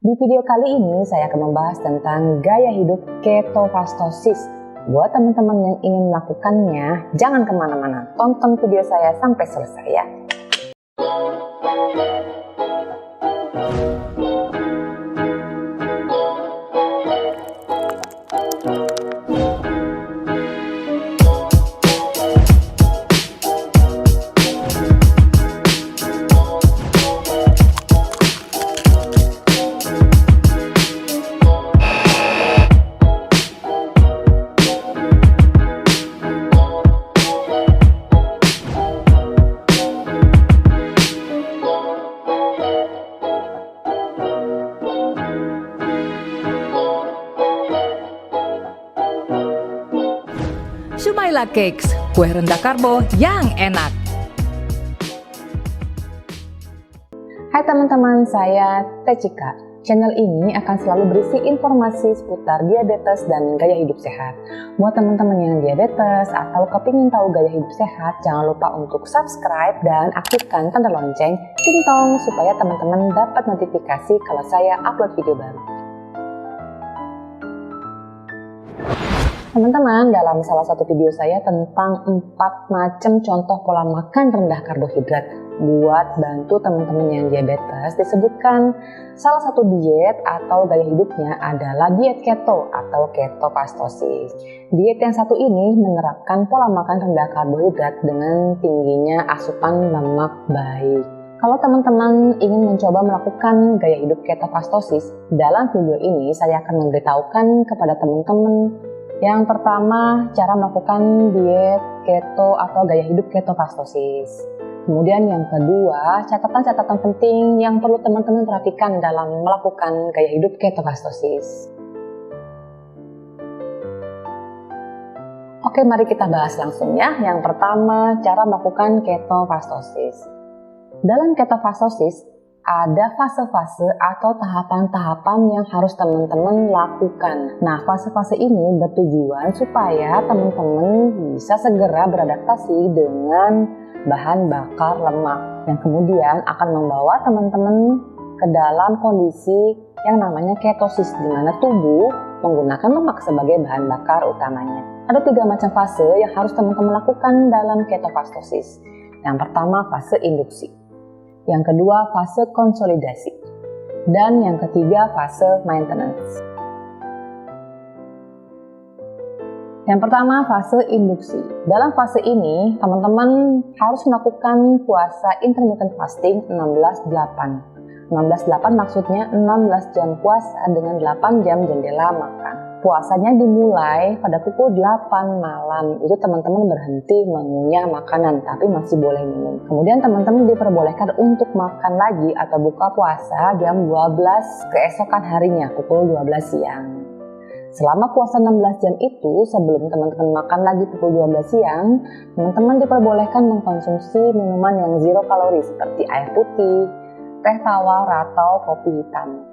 Di video kali ini saya akan membahas tentang gaya hidup ketofastosis. Buat teman-teman yang ingin melakukannya, jangan kemana-mana, tonton video saya sampai selesai ya. Sumaila Cakes, kue rendah karbo yang enak. Hai teman-teman, saya Tecika. Channel ini akan selalu berisi informasi seputar diabetes dan gaya hidup sehat. Buat teman-teman yang diabetes atau kepingin tahu gaya hidup sehat, jangan lupa untuk subscribe dan aktifkan tanda lonceng ting-tong supaya teman-teman dapat notifikasi kalau saya upload video baru. Teman-teman, dalam salah satu video saya tentang 4 macam contoh pola makan rendah karbohidrat buat bantu teman-teman yang diabetes, disebutkan salah satu diet atau gaya hidupnya adalah diet keto atau ketofastosis. Diet yang satu ini menerapkan pola makan rendah karbohidrat dengan tingginya asupan lemak baik. Kalau teman-teman ingin mencoba melakukan gaya hidup ketofastosis, dalam video ini saya akan memberitahukan kepada teman-teman yang pertama, cara melakukan diet keto atau gaya hidup ketofastosis. Kemudian yang kedua, catatan-catatan penting yang perlu teman-teman perhatikan dalam melakukan gaya hidup ketofastosis. Oke, mari kita bahas langsung ya. Yang pertama, cara melakukan ketofastosis. Dalam ketofastosis, ada fase-fase atau tahapan-tahapan yang harus teman-teman lakukan. Nah, fase-fase ini bertujuan supaya teman-teman bisa segera beradaptasi dengan bahan bakar lemak yang kemudian akan membawa teman-teman ke dalam kondisi yang namanya ketosis, di mana tubuh menggunakan lemak sebagai bahan bakar utamanya. Ada 3 macam fase yang harus teman-teman lakukan dalam ketofastosis. Yang pertama, fase induksi. Yang kedua, fase konsolidasi. Dan yang ketiga, fase maintenance. Yang pertama, fase induksi. Dalam fase ini, teman-teman harus melakukan puasa intermittent fasting 16-8. 16-8 maksudnya 16 jam puasa dengan 8 jam jendela makan. Puasanya dimulai pada pukul 8 malam. Itu teman-teman berhenti mengunyah makanan, tapi masih boleh minum. Kemudian teman-teman diperbolehkan untuk makan lagi atau buka puasa jam 12 keesokan harinya, pukul 12 siang. Selama puasa 16 jam itu, sebelum teman-teman makan lagi pukul 12 siang, teman-teman diperbolehkan mengkonsumsi minuman yang zero kalori seperti air putih, teh tawar, atau kopi hitam.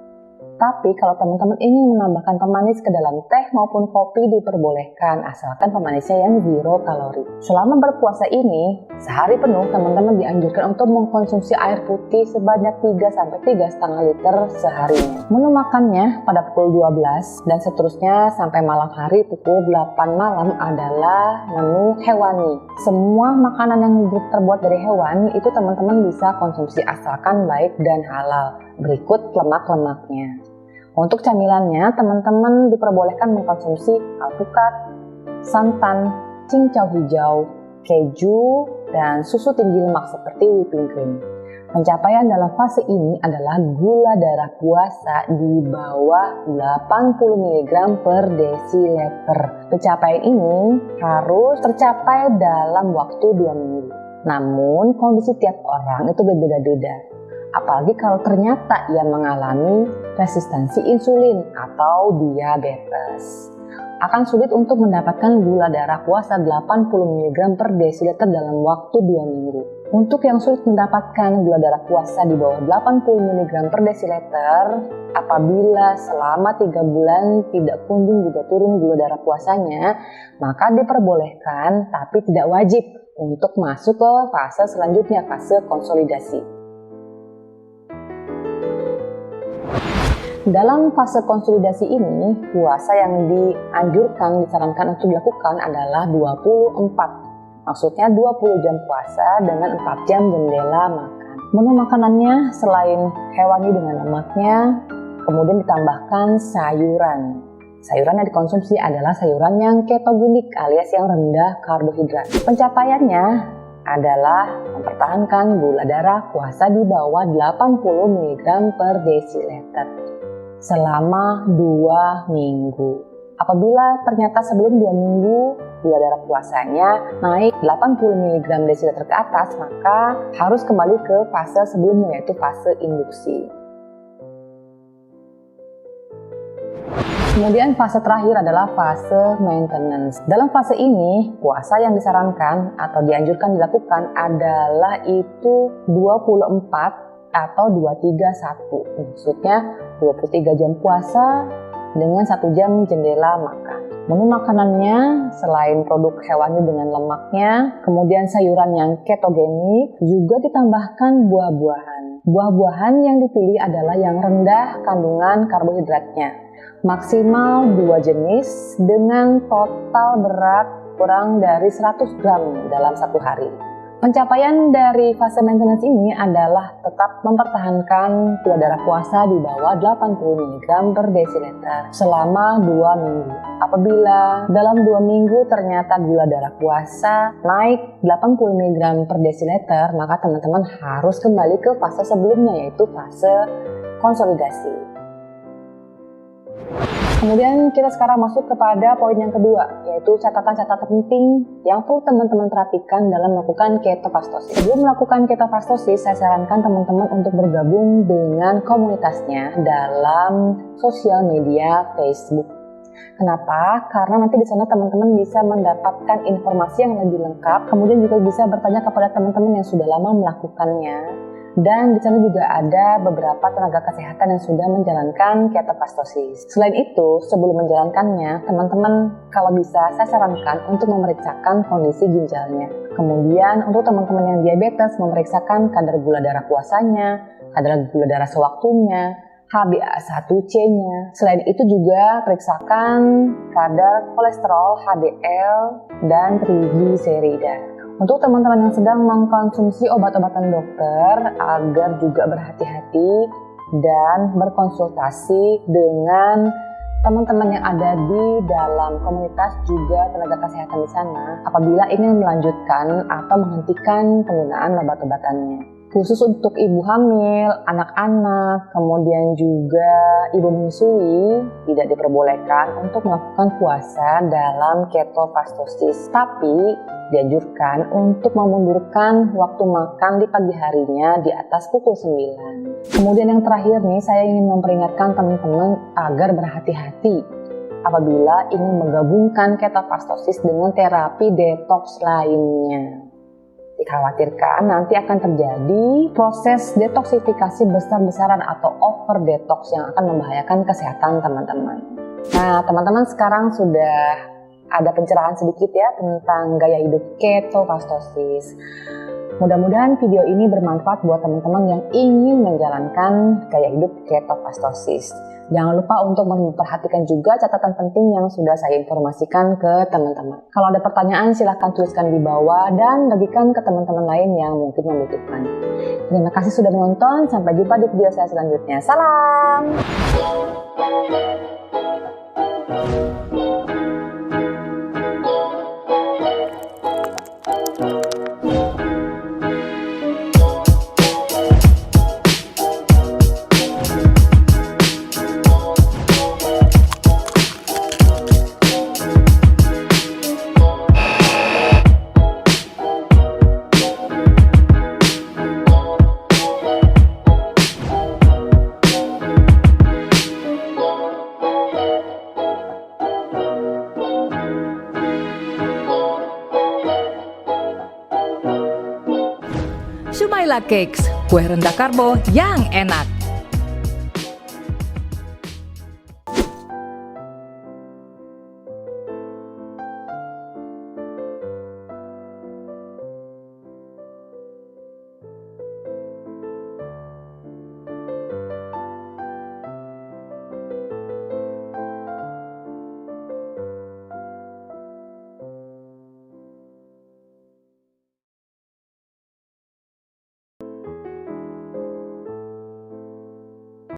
Tapi kalau teman-teman ingin menambahkan pemanis ke dalam teh maupun kopi diperbolehkan, asalkan pemanisnya yang zero kalori. Selama berpuasa ini, sehari penuh teman-teman dianjurkan untuk mengkonsumsi air putih sebanyak 3-3,5 liter seharinya. Menu makannya pada pukul 12 dan seterusnya sampai malam hari pukul 8 malam adalah menu hewani. Semua makanan yang terbuat dari hewan itu teman-teman bisa konsumsi asalkan baik dan halal. Berikut lemak-lemaknya. Untuk camilannya, teman-teman diperbolehkan mengkonsumsi alpukat, santan, cincau hijau, keju, dan susu tinggi lemak seperti whipping cream. Pencapaian dalam fase ini adalah gula darah puasa di bawah 80 mg per desiliter. Pencapaian ini harus tercapai dalam waktu 2 minggu. Namun, kondisi tiap orang itu berbeda-beda. Apalagi kalau ternyata ia mengalami resistensi insulin atau diabetes. Akan sulit untuk mendapatkan gula darah puasa 80 mg per desiliter dalam waktu 2 minggu. Untuk yang sulit mendapatkan gula darah puasa di bawah 80 mg per desiliter, apabila selama 3 bulan tidak kunjung juga turun gula darah puasanya, maka diperbolehkan tapi tidak wajib untuk masuk ke fase selanjutnya, fase konsolidasi. Dalam fase konsolidasi ini, puasa yang disarankan untuk dilakukan adalah 24. Maksudnya 20 jam puasa dengan 4 jam jendela makan. Menu makanannya selain hewani dengan lemaknya, kemudian ditambahkan sayuran. Sayuran yang dikonsumsi adalah sayuran yang ketogenik alias yang rendah karbohidrat. Pencapaiannya adalah mempertahankan gula darah puasa di bawah 80 mg per desiliter selama 2 minggu. Apabila ternyata sebelum 2 minggu gula darah puasanya naik 80 mg desiliter ke atas, maka harus kembali ke fase sebelumnya, yaitu fase induksi. Kemudian fase terakhir adalah fase maintenance. Dalam fase ini, puasa yang disarankan atau dianjurkan dilakukan adalah itu 24 atau 231. Maksudnya 23 jam puasa dengan 1 jam jendela makan. Menu makanannya selain produk hewani dengan lemaknya, kemudian sayuran yang ketogenik, juga ditambahkan buah-buahan. Buah-buahan yang dipilih adalah yang rendah kandungan karbohidratnya. Maksimal 2 jenis dengan total berat kurang dari 100 gram dalam 1 hari. Pencapaian dari fase maintenance ini adalah tetap mempertahankan gula darah puasa di bawah 80 mg per desiliter selama 2 minggu. Apabila dalam 2 minggu ternyata gula darah puasa naik 80 mg per desiliter, maka teman-teman harus kembali ke fase sebelumnya, yaitu fase konsolidasi. Kemudian kita sekarang masuk kepada poin yang kedua, yaitu catatan-catatan penting yang perlu teman-teman perhatikan dalam melakukan ketofastosis. Sebelum melakukan ketofastosis, saya sarankan teman-teman untuk bergabung dengan komunitasnya dalam sosial media Facebook. Kenapa? Karena nanti di sana teman-teman bisa mendapatkan informasi yang lebih lengkap, kemudian juga bisa bertanya kepada teman-teman yang sudah lama melakukannya. Dan di sana juga ada beberapa tenaga kesehatan yang sudah menjalankan ketofastosis. Selain itu, sebelum menjalankannya, teman-teman kalau bisa saya sarankan untuk memeriksakan kondisi ginjalnya. Kemudian untuk teman-teman yang diabetes, memeriksakan kadar gula darah puasanya, kadar gula darah sewaktunya, HbA1c-nya. Selain itu juga periksakan kadar kolesterol, HDL, dan trigliserida. Untuk teman-teman yang sedang mengkonsumsi obat-obatan dokter, agar juga berhati-hati dan berkonsultasi dengan teman-teman yang ada di dalam komunitas juga tenaga kesehatan di sana apabila ingin melanjutkan atau menghentikan penggunaan obat-obatannya. Khusus untuk ibu hamil, anak-anak, kemudian juga ibu menyusui tidak diperbolehkan untuk melakukan puasa dalam ketofastosis. Tapi dianjurkan untuk memundurkan waktu makan di pagi harinya di atas pukul 9. Kemudian yang terakhir nih, saya ingin memperingatkan teman-teman agar berhati-hati apabila ingin menggabungkan ketofastosis dengan terapi detox lainnya. Dikhawatirkan nanti akan terjadi proses detoksifikasi besar-besaran atau over detox yang akan membahayakan kesehatan teman-teman. Nah, teman-teman sekarang sudah ada pencerahan sedikit ya tentang gaya hidup ketofastosis. Mudah-mudahan video ini bermanfaat buat teman-teman yang ingin menjalankan gaya hidup ketofastosis. Jangan lupa untuk memperhatikan juga catatan penting yang sudah saya informasikan ke teman-teman. Kalau ada pertanyaan silahkan tuliskan di bawah dan bagikan ke teman-teman lain yang mungkin membutuhkan. Terima kasih sudah menonton, sampai jumpa di video saya selanjutnya. Salam! Sumaila Cakes, kue rendah karbo yang enak.